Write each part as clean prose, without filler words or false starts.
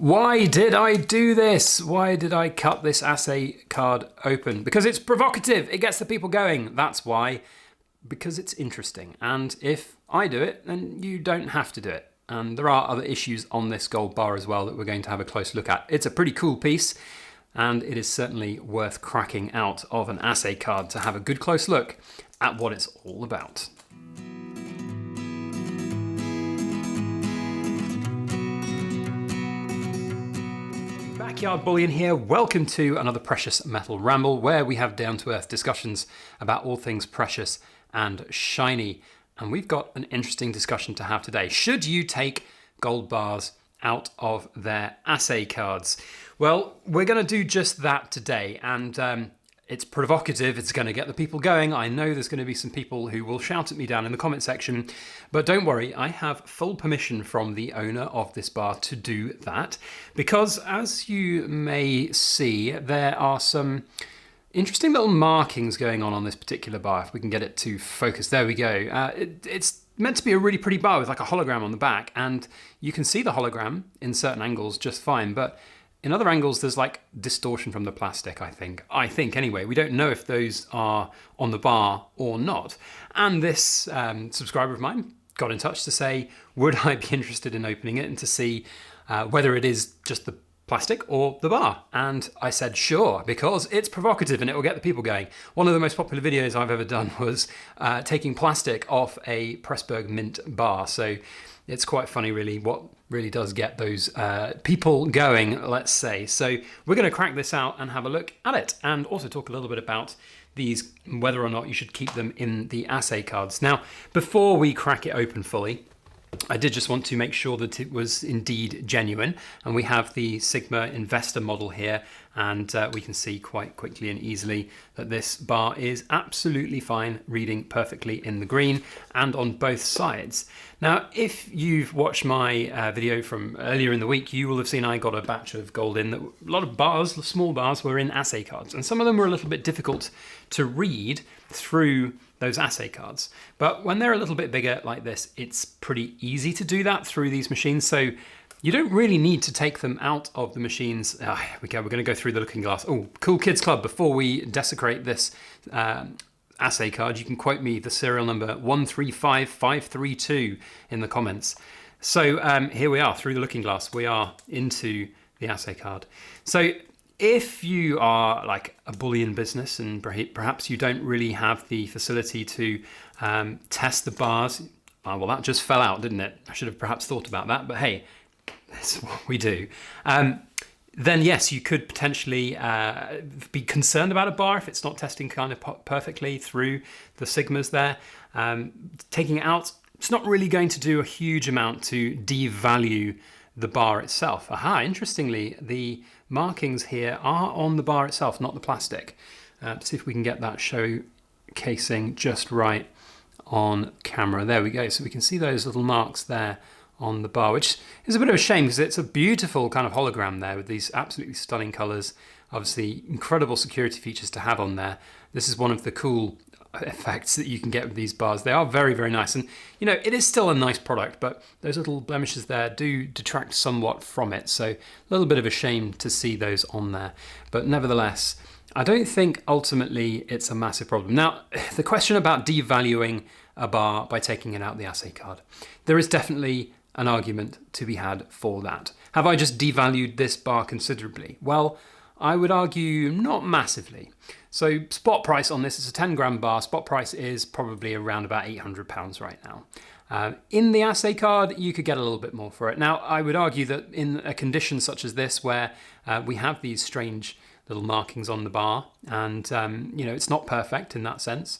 Why did I do this? Why did I cut this assay card open? Because it's provocative. It gets the people going. That's why. Because it's interesting. And if I do it, then you don't have to do it. And there are other issues on this gold bar as well that we're going to have a close look at. It's a pretty cool piece, and it is certainly worth cracking out of an assay card to have a good close look at what it's all about. Backyard Bullion here. Welcome to another Precious Metal Ramble, where we have down-to-earth discussions about all things precious and shiny. And we've got an interesting discussion to have today. Should you take gold bars out of their assay cards? Well, we're going to do just that today, and it's provocative. It's going to get the people going. I know there's going to be some people who will shout at me down in the comment section, but don't worry, I have full permission from the owner of this bar to do that, because as you may see, there are some interesting little markings going on this particular bar. If we can get it to focus, there we go. It's meant to be a really pretty bar with like a hologram on the back, and you can see the hologram in certain angles just fine, but in other angles, there's like distortion from the plastic, I think. Anyway. We don't know if those are on the bar or not. And this subscriber of mine got in touch to say, would I be interested in opening it and to see whether it is just the plastic or the bar? And I said, sure, because it's provocative and it will get the people going. One of the most popular videos I've ever done was taking plastic off a Pressburg mint bar. So it's quite funny, really, what really does get those people going, let's say. So we're going to crack this out and have a look at it, and also talk a little bit about these, whether or not you should keep them in the assay cards. Now, before we crack it open fully, I did just want to make sure that it was indeed genuine, and we have the Sigma investor model here, and we can see quite quickly and easily that this bar is absolutely fine, reading perfectly in the green and on both sides. Now, if you've watched my video from earlier in the week, you will have seen I got a batch of gold in. That a lot of bars, small bars, were in assay cards, and some of them were a little bit difficult to read through those assay cards. But when they're a little bit bigger like this, it's pretty easy to do that through these machines. So you don't really need to take them out of the machines. Here we go. We're going to go through the looking glass. Oh, Cool Kids Club. Before we desecrate this assay card, you can quote me the serial number 135532 in the comments. So here we are through the looking glass. We are into the assay card. So if you are like a bullion business and perhaps you don't really have the facility to test the bars, well, that just fell out, didn't it? I should have perhaps thought about that, but hey, that's what we do. Then yes, you could potentially be concerned about a bar if it's not testing kind of perfectly through the Sigmas there. Taking it out, it's not really going to do a huge amount to devalue the bar itself. Interestingly, the markings here are on the bar itself, not the plastic. Let's see if we can get that showcasing just right on camera. There we go. So we can see those little marks there on the bar, which is a bit of a shame because it's a beautiful kind of hologram there with these absolutely stunning colors. Obviously, incredible security features to have on there. This is one of the cool effects that you can get with these bars. They are very, very nice, and you know, it is still a nice product, but those little blemishes there do detract somewhat from it, so a little bit of a shame to see those on there. But nevertheless, I don't think ultimately it's a massive problem. Now, the question about devaluing a bar by taking it out the assay card, there is definitely an argument to be had for that. Have I just devalued this bar considerably? Well, I would argue not massively. So spot price on this is a 10 gram bar. Spot price is probably around about £800 right now. In the assay card, you could get a little bit more for it. Now, I would argue that in a condition such as this, where we have these strange little markings on the bar, and you know, it's not perfect in that sense,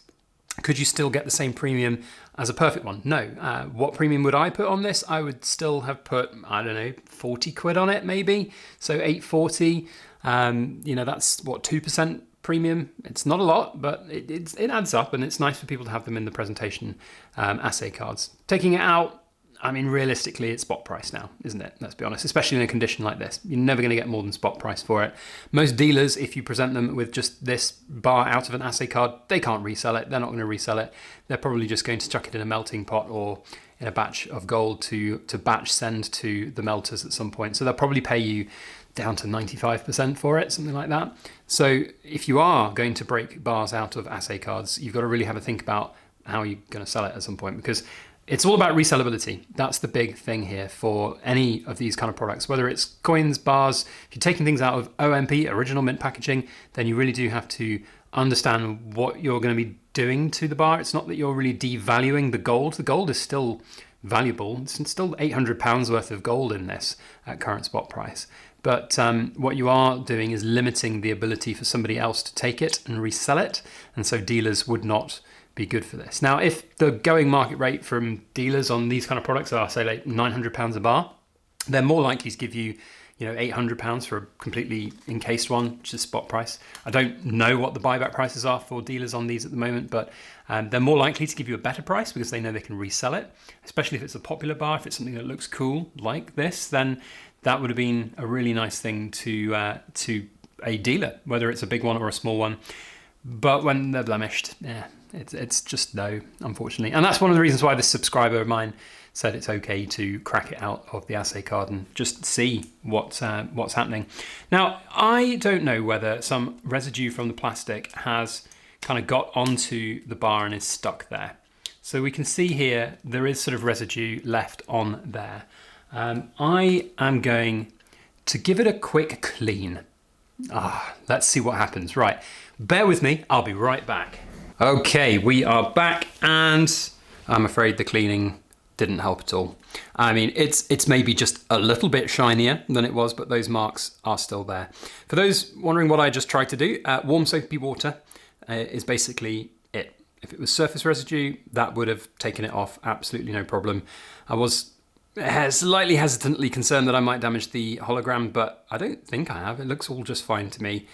could you still get the same premium as a perfect one? No. What premium would I put on this? I would still have put, I don't know, 40 quid on it maybe. So 840, you know, that's what, 2% premium. It's not a lot, but it adds up, and it's nice for people to have them in the presentation assay cards. Taking it out, I mean, realistically, it's spot price now, isn't it? Let's be honest, especially in a condition like this. You're never going to get more than spot price for it. Most dealers, if you present them with just this bar out of an assay card, they can't resell it. They're not going to resell it. They're probably just going to chuck it in a melting pot or in a batch of gold to batch send to the melters at some point. So they'll probably pay you down to 95% for it, something like that. So if you are going to break bars out of assay cards, you've got to really have a think about how you're going to sell it at some point, because it's all about resellability. That's the big thing here for any of these kind of products, whether it's coins, bars. If you're taking things out of OMP, original mint packaging, then you really do have to understand what you're going to be doing to the bar. It's not that you're really devaluing the gold. The gold is still valuable. It's still £800 worth of gold in this at current spot price. But what you are doing is limiting the ability for somebody else to take it and resell it. And so dealers would not be good for this. Now, if the going market rate from dealers on these kind of products are, say, like £900 a bar, they're more likely to give you, £800 for a completely encased one, which is spot price. I don't know what the buyback prices are for dealers on these at the moment, but they're more likely to give you a better price because they know they can resell it, especially if it's a popular bar. If it's something that looks cool like this, then that would have been a really nice thing to a dealer, whether it's a big one or a small one. But when they're blemished, it's just no, unfortunately. And that's one of the reasons why this subscriber of mine said it's okay to crack it out of the assay card and just see what's happening. Now, I don't know whether some residue from the plastic has kind of got onto the bar and is stuck there. So we can see here there is sort of residue left on there. I am going to give it a quick clean. Let's see what happens. Right, bear with me, I'll be right back. Okay, we are back, and I'm afraid the cleaning didn't help at all. I mean, it's maybe just a little bit shinier than it was, but those marks are still there. For those wondering what I just tried to do, warm soapy water is basically it. If it was surface residue, that would have taken it off, absolutely no problem. I was slightly hesitantly concerned that I might damage the hologram, but I don't think I have. It looks all just fine to me.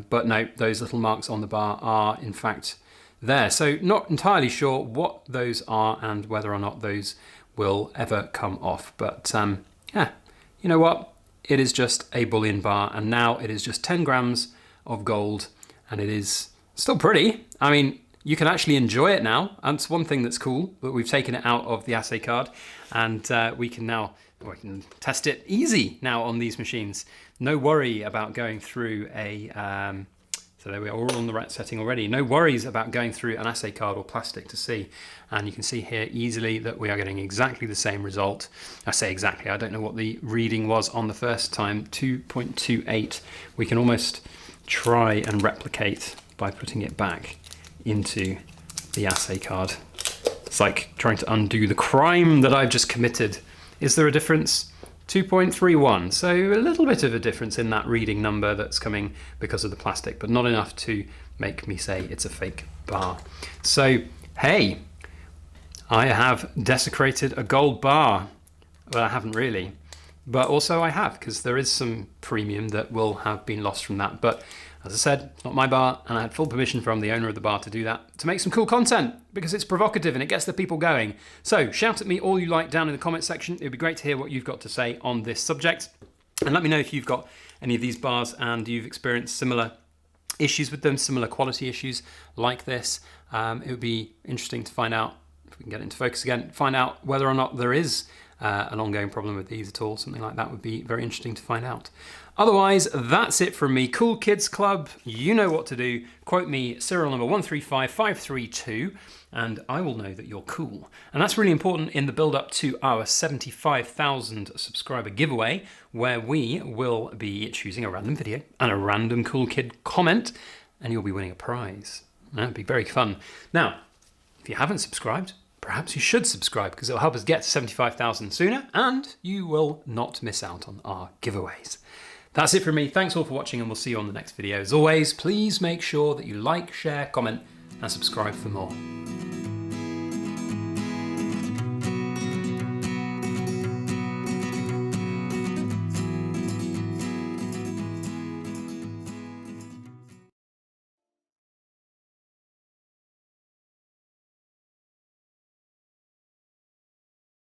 But no, those little marks on the bar are in fact there. So not entirely sure what those are and whether or not those will ever come off. But yeah, you know what? It is just a bullion bar, and now it is just 10 grams of gold, and it is still pretty. I mean, you can actually enjoy it now, and it's one thing that's cool, but we've taken it out of the assay card, and we can test it easy now on these machines. No worry about going through a, so there we are, all on the right setting already. No worries about going through an assay card or plastic to see. And you can see here easily that we are getting exactly the same result. I say exactly, I don't know what the reading was on the first time, 2.28. We can almost try and replicate by putting it back into the assay card. It's like trying to undo the crime that I've just committed. Is there a difference? 2.31, so a little bit of a difference in that reading number that's coming because of the plastic, but not enough to make me say it's a fake bar. So, hey, I have desecrated a gold bar. Well, I haven't really, but also I have, because there is some premium that will have been lost from that. But as I said, it's not my bar, and I had full permission from the owner of the bar to do that, to make some cool content, because it's provocative and it gets the people going. So shout at me all you like down in the comment section. It'd be great to hear what you've got to say on this subject. And let me know if you've got any of these bars and you've experienced similar issues with them, similar quality issues like this. It would be interesting to find out, if we can get into focus again, find out whether or not there is an ongoing problem with these at all. Something like that would be very interesting to find out. Otherwise, that's it from me. Cool Kids Club, you know what to do. Quote me, serial number 135532, and I will know that you're cool. And that's really important in the build-up to our 75,000 subscriber giveaway, where we will be choosing a random video and a random cool kid comment, and you'll be winning a prize. That'd be very fun. Now, if you haven't subscribed, perhaps you should subscribe, because it'll help us get to 75,000 sooner, and you will not miss out on our giveaways. That's it from me. Thanks all for watching, and we'll see you on the next video. As always, please make sure that you like, share, comment, and subscribe for more.